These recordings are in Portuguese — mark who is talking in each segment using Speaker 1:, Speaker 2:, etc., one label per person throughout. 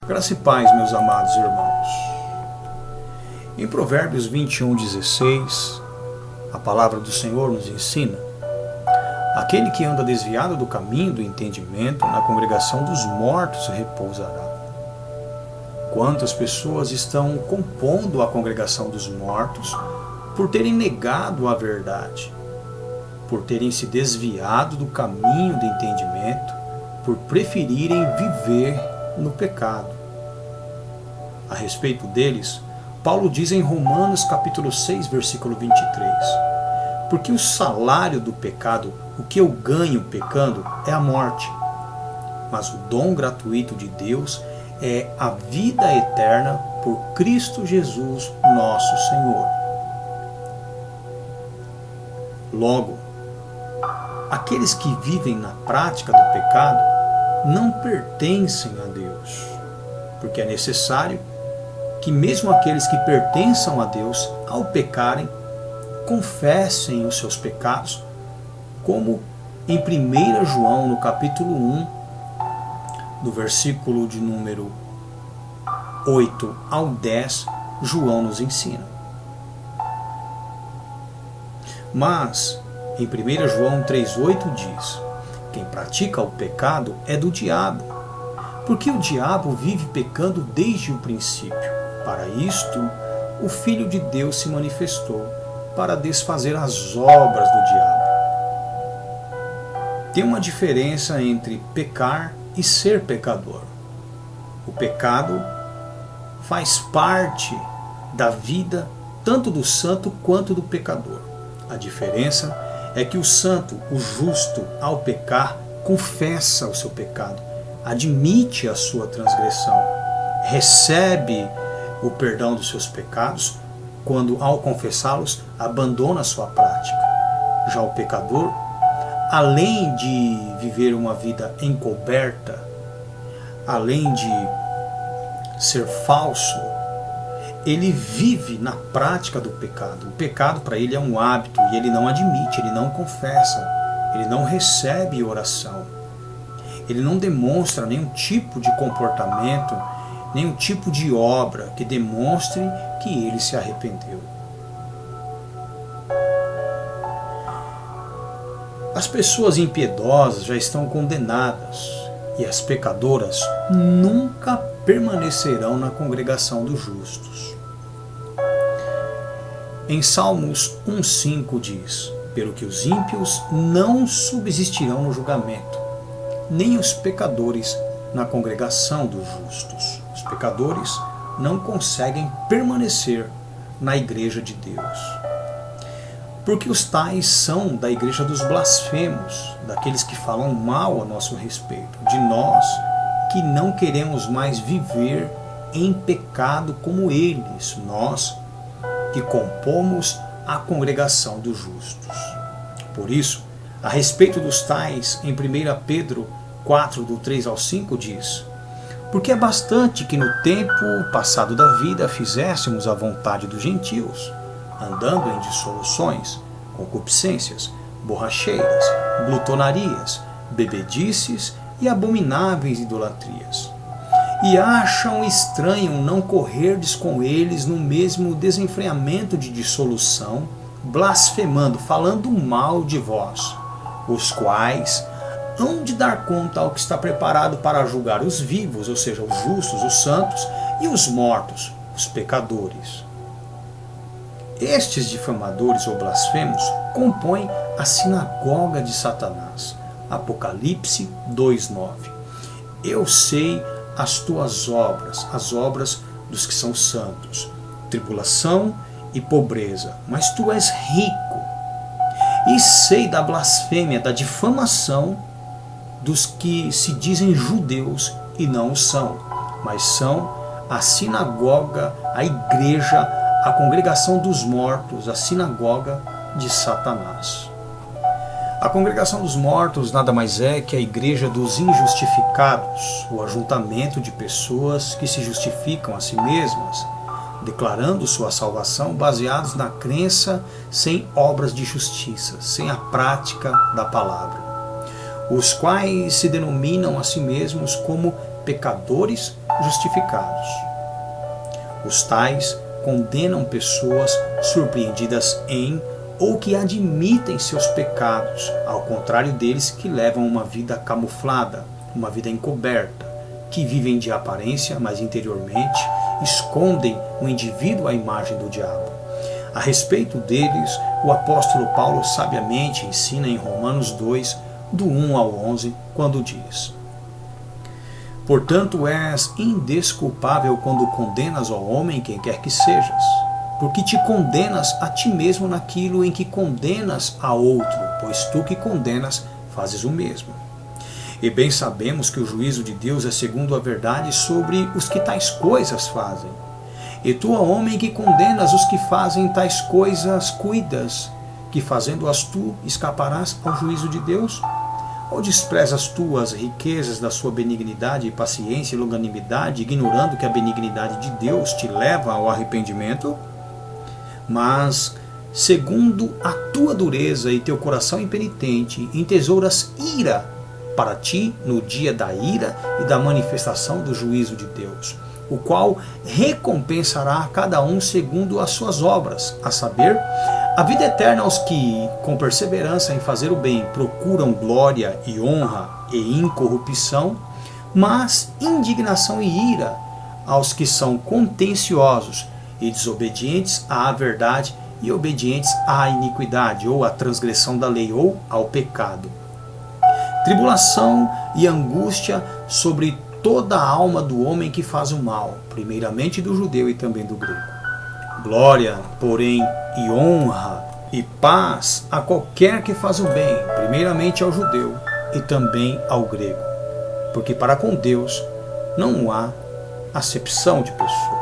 Speaker 1: Graça e paz, meus amados irmãos. Em Provérbios 21:16, a palavra do Senhor nos ensina: aquele que anda desviado do caminho do entendimento, na congregação dos mortos repousará. Quantas pessoas estão compondo a congregação dos mortos por terem negado a verdade, por terem se desviado do caminho do entendimento, por preferirem viver no pecado. A respeito deles, Paulo diz em Romanos capítulo 6, versículo 23, porque o salário do pecado, o que eu ganho pecando, é a morte, mas o dom gratuito de Deus é a vida eterna por Cristo Jesus, nosso Senhor. Logo, aqueles que vivem na prática do pecado não pertencem a Deus, porque é necessário que mesmo aqueles que pertençam a Deus, ao pecarem, confessem os seus pecados, como em 1 João, no capítulo 1, do versículo de número 8 ao 10, João nos ensina. Mas, em 1 João 3,8 diz: quem pratica o pecado é do diabo, porque o diabo vive pecando desde o princípio. Para isto, o Filho de Deus se manifestou, para desfazer as obras do diabo. Tem uma diferença entre pecar e ser pecador. O pecado faz parte da vida tanto do santo quanto do pecador. A diferença é que o santo, o justo, ao pecar, confessa o seu pecado, admite a sua transgressão, recebe o perdão dos seus pecados, quando, ao confessá-los, abandona a sua prática. Já o pecador, além de viver uma vida encoberta, além de ser falso, ele vive na prática do pecado. O pecado para ele é um hábito e ele não admite, ele não confessa, ele não recebe oração, ele não demonstra nenhum tipo de comportamento, nenhum tipo de obra que demonstre que ele se arrependeu. As pessoas impiedosas já estão condenadas e as pecadoras nunca permanecerão na congregação dos justos. Em Salmos 1,5 diz: pelo que os ímpios não subsistirão no julgamento, nem os pecadores na congregação dos justos. Os pecadores não conseguem permanecer na igreja de Deus, porque os tais são da igreja dos blasfemos, daqueles que falam mal a nosso respeito, de nós que não queremos mais viver em pecado como eles, nós que compomos a congregação dos justos. Por isso, a respeito dos tais, em 1 Pedro 4, do 3 ao 5 diz: porque é bastante que no tempo passado da vida fizéssemos a vontade dos gentios, andando em dissoluções, concupiscências, borracheiras, glutonarias, bebedices e abomináveis idolatrias. E acham estranho não correrdes com eles no mesmo desenfreamento de dissolução, blasfemando, falando mal de vós, os quais hão de dar conta ao que está preparado para julgar os vivos, ou seja, os justos, os santos, e os mortos, os pecadores. Estes difamadores ou blasfemos compõem a sinagoga de Satanás. Apocalipse 2,9. Eu sei as tuas obras, as obras dos que são santos, tribulação e pobreza, mas tu és rico. E sei da blasfêmia, da difamação dos que se dizem judeus e não o são, mas são a sinagoga, a igreja, a congregação dos mortos, a sinagoga de Satanás. A congregação dos mortos nada mais é que a igreja dos injustificados, o ajuntamento de pessoas que se justificam a si mesmas, declarando sua salvação baseados na crença sem obras de justiça, sem a prática da palavra, os quais se denominam a si mesmos como pecadores justificados. Os tais condenam pessoas surpreendidas em ou que admitem seus pecados, ao contrário deles que levam uma vida camuflada, uma vida encoberta, que vivem de aparência, mas interiormente escondem o indivíduo à imagem do diabo. A respeito deles, o apóstolo Paulo sabiamente ensina em Romanos 2, do 1 ao 11, quando diz: Portanto, és indesculpável quando condenas ao homem quem quer que sejas, porque te condenas a ti mesmo naquilo em que condenas a outro, pois tu que condenas fazes o mesmo. E bem sabemos que o juízo de Deus é segundo a verdade sobre os que tais coisas fazem. E tu, ó homem, que condenas os que fazem tais coisas, cuidas, que fazendo-as tu escaparás ao juízo de Deus? Ou desprezas tu as riquezas da sua benignidade, paciência e longanimidade, ignorando que a benignidade de Deus te leva ao arrependimento? Mas, segundo a tua dureza e teu coração impenitente, entesouras ira para ti no dia da ira e da manifestação do juízo de Deus, o qual recompensará a cada um segundo as suas obras, a saber, a vida eterna aos que, com perseverança em fazer o bem, procuram glória e honra e incorrupção, mas indignação e ira aos que são contenciosos e desobedientes à verdade e obedientes à iniquidade, ou à transgressão da lei, ou ao pecado. Tribulação e angústia sobre toda a alma do homem que faz o mal, primeiramente do judeu e também do grego. Glória, porém, e honra e paz a qualquer que faz o bem, primeiramente ao judeu e também ao grego, porque para com Deus não há acepção de pessoas.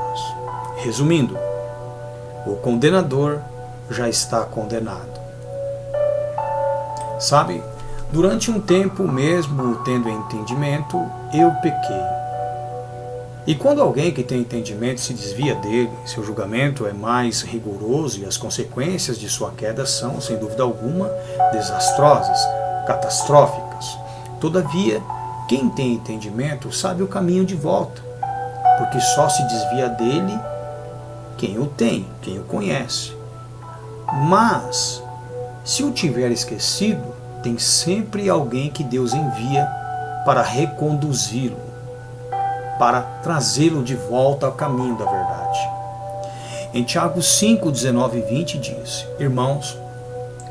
Speaker 1: Resumindo, o condenador já está condenado. Sabe, durante um tempo, mesmo tendo entendimento, eu pequei. E quando alguém que tem entendimento se desvia dele, seu julgamento é mais rigoroso e as consequências de sua queda são, sem dúvida alguma, desastrosas, catastróficas. Todavia, quem tem entendimento sabe o caminho de volta, porque só se desvia dele quem o tem, quem o conhece. Mas, se o tiver esquecido, tem sempre alguém que Deus envia para reconduzi-lo, para trazê-lo de volta ao caminho da verdade. Em Tiago 5, 19 e 20 diz: Irmãos,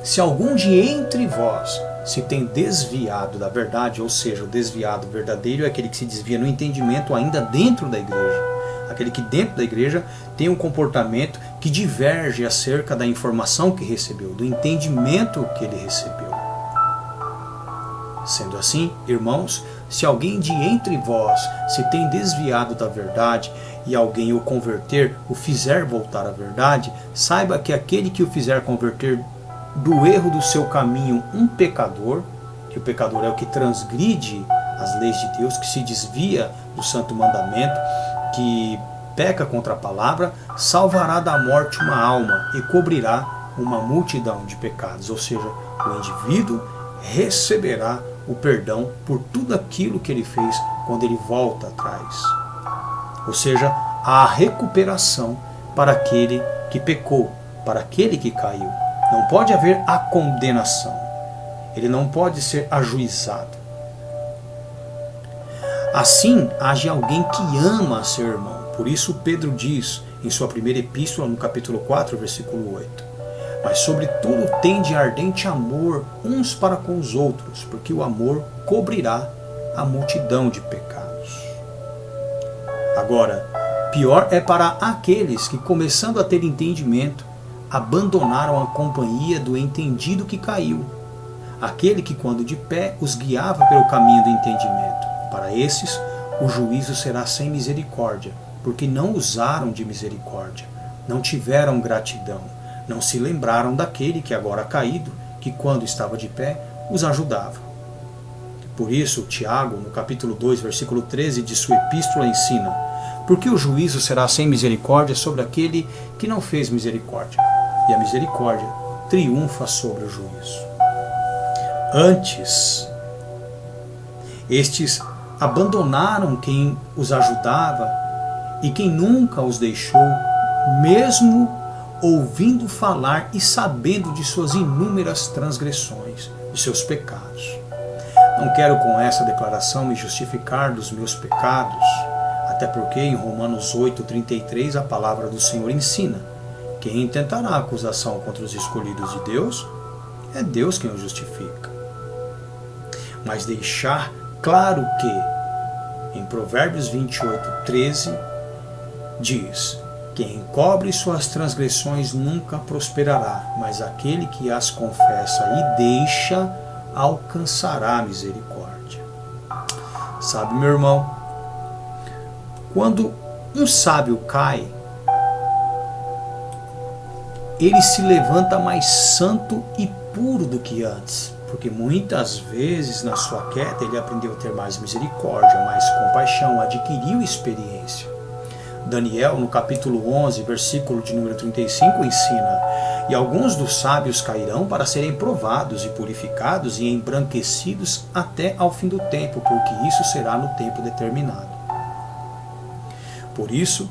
Speaker 1: se algum de entre vós se tem desviado da verdade, ou seja, o desviado verdadeiro é aquele que se desvia no entendimento ainda dentro da igreja, aquele que dentro da igreja tem um comportamento que diverge acerca da informação que recebeu, do entendimento que ele recebeu. Sendo assim, irmãos, se alguém de entre vós se tem desviado da verdade e alguém o converter, o fizer voltar à verdade, saiba que aquele que o fizer converter do erro do seu caminho um pecador, que o pecador é o que transgride as leis de Deus, que se desvia do santo mandamento, que peca contra a palavra, salvará da morte uma alma e cobrirá uma multidão de pecados. Ou seja, o indivíduo receberá o perdão por tudo aquilo que ele fez quando ele volta atrás. Ou seja, a recuperação para aquele que pecou, para aquele que caiu. Não pode haver a condenação. Ele não pode ser ajuizado. Assim, age alguém que ama seu irmão. Por isso Pedro diz em sua primeira epístola, no capítulo 4, versículo 8: Mas sobretudo tende ardente amor uns para com os outros, porque o amor cobrirá a multidão de pecados. Agora, pior é para aqueles que, começando a ter entendimento, abandonaram a companhia do entendido que caiu, aquele que, quando de pé, os guiava pelo caminho do entendimento. Para esses, o juízo será sem misericórdia, porque não usaram de misericórdia, não tiveram gratidão, não se lembraram daquele que agora caído, que quando estava de pé, os ajudava. Por isso, Tiago, no capítulo 2, versículo 13 de sua epístola, ensina: porque o juízo será sem misericórdia sobre aquele que não fez misericórdia, e a misericórdia triunfa sobre o juízo. Antes, estes abandonaram quem os ajudava e quem nunca os deixou, mesmo ouvindo falar e sabendo de suas inúmeras transgressões, de seus pecados. Não quero com essa declaração me justificar dos meus pecados, até porque em Romanos 8,33 a palavra do Senhor ensina: quem intentará acusação contra os escolhidos de Deus, é Deus quem o justifica. Mas deixar claro que, em Provérbios 28,13, diz: quem encobre suas transgressões nunca prosperará, mas aquele que as confessa e deixa alcançará a misericórdia. Sabe, meu irmão, quando um sábio cai, ele se levanta mais santo e puro do que antes, porque muitas vezes na sua queda ele aprendeu a ter mais misericórdia, mais compaixão, adquiriu experiência. Daniel, no capítulo 11, versículo de número 35, ensina: e alguns dos sábios cairão para serem provados e purificados e embranquecidos até ao fim do tempo, porque isso será no tempo determinado. Por isso,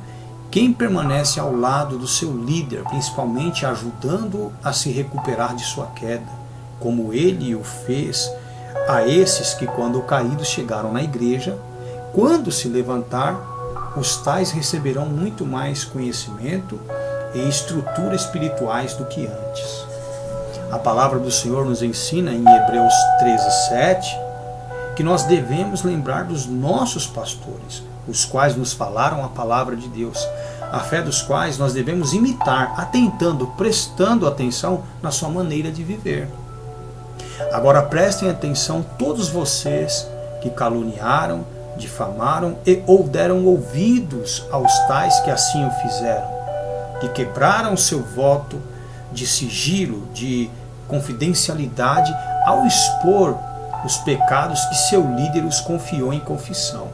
Speaker 1: quem permanece ao lado do seu líder, principalmente ajudando-o a se recuperar de sua queda, como ele o fez a esses que, quando caídos, chegaram na igreja, quando se levantar, os tais receberão muito mais conhecimento e estrutura espirituais do que antes. A palavra do Senhor nos ensina em Hebreus 13:7 que nós devemos lembrar dos nossos pastores, os quais nos falaram a palavra de Deus, a fé dos quais nós devemos imitar, atentando, prestando atenção na sua maneira de viver. Agora prestem atenção todos vocês que caluniaram, difamaram ou deram ouvidos aos tais que assim o fizeram, que quebraram seu voto de sigilo, de confidencialidade, ao expor os pecados que seu líder os confiou em confissão.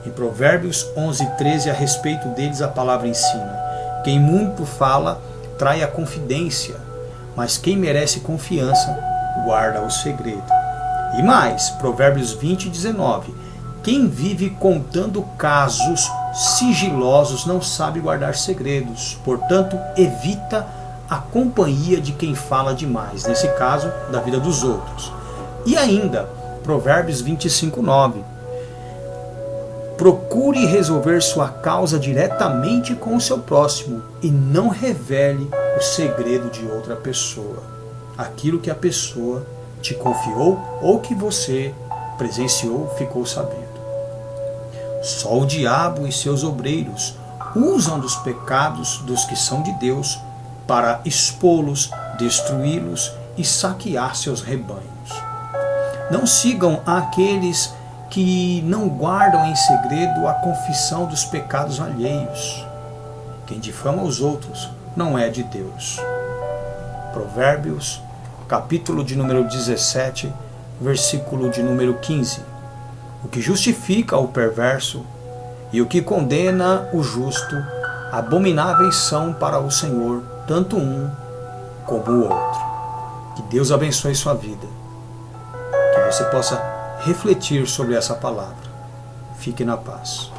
Speaker 1: Em Provérbios 11:13, a respeito deles a palavra ensina: quem muito fala trai a confidência, mas quem merece confiança guarda o segredo. E mais, Provérbios 20:19, quem vive contando casos sigilosos não sabe guardar segredos, portanto evita a companhia de quem fala demais, nesse caso, da vida dos outros. E ainda, Provérbios 25:9, procure resolver sua causa diretamente com o seu próximo e não revele o segredo de outra pessoa, aquilo que a pessoa te confiou ou que você presenciou, ficou sabendo. Só o diabo e seus obreiros usam dos pecados dos que são de Deus para expô-los, destruí-los e saquear seus rebanhos. Não sigam aqueles que não guardam em segredo a confissão dos pecados alheios. Quem difama os outros não é de Deus. Provérbios, capítulo de número 17, versículo de número 15. O que justifica o perverso e o que condena o justo, abomináveis são para o Senhor, tanto um como o outro. Que Deus abençoe sua vida. Que você possa refletir sobre essa palavra. Fique na paz.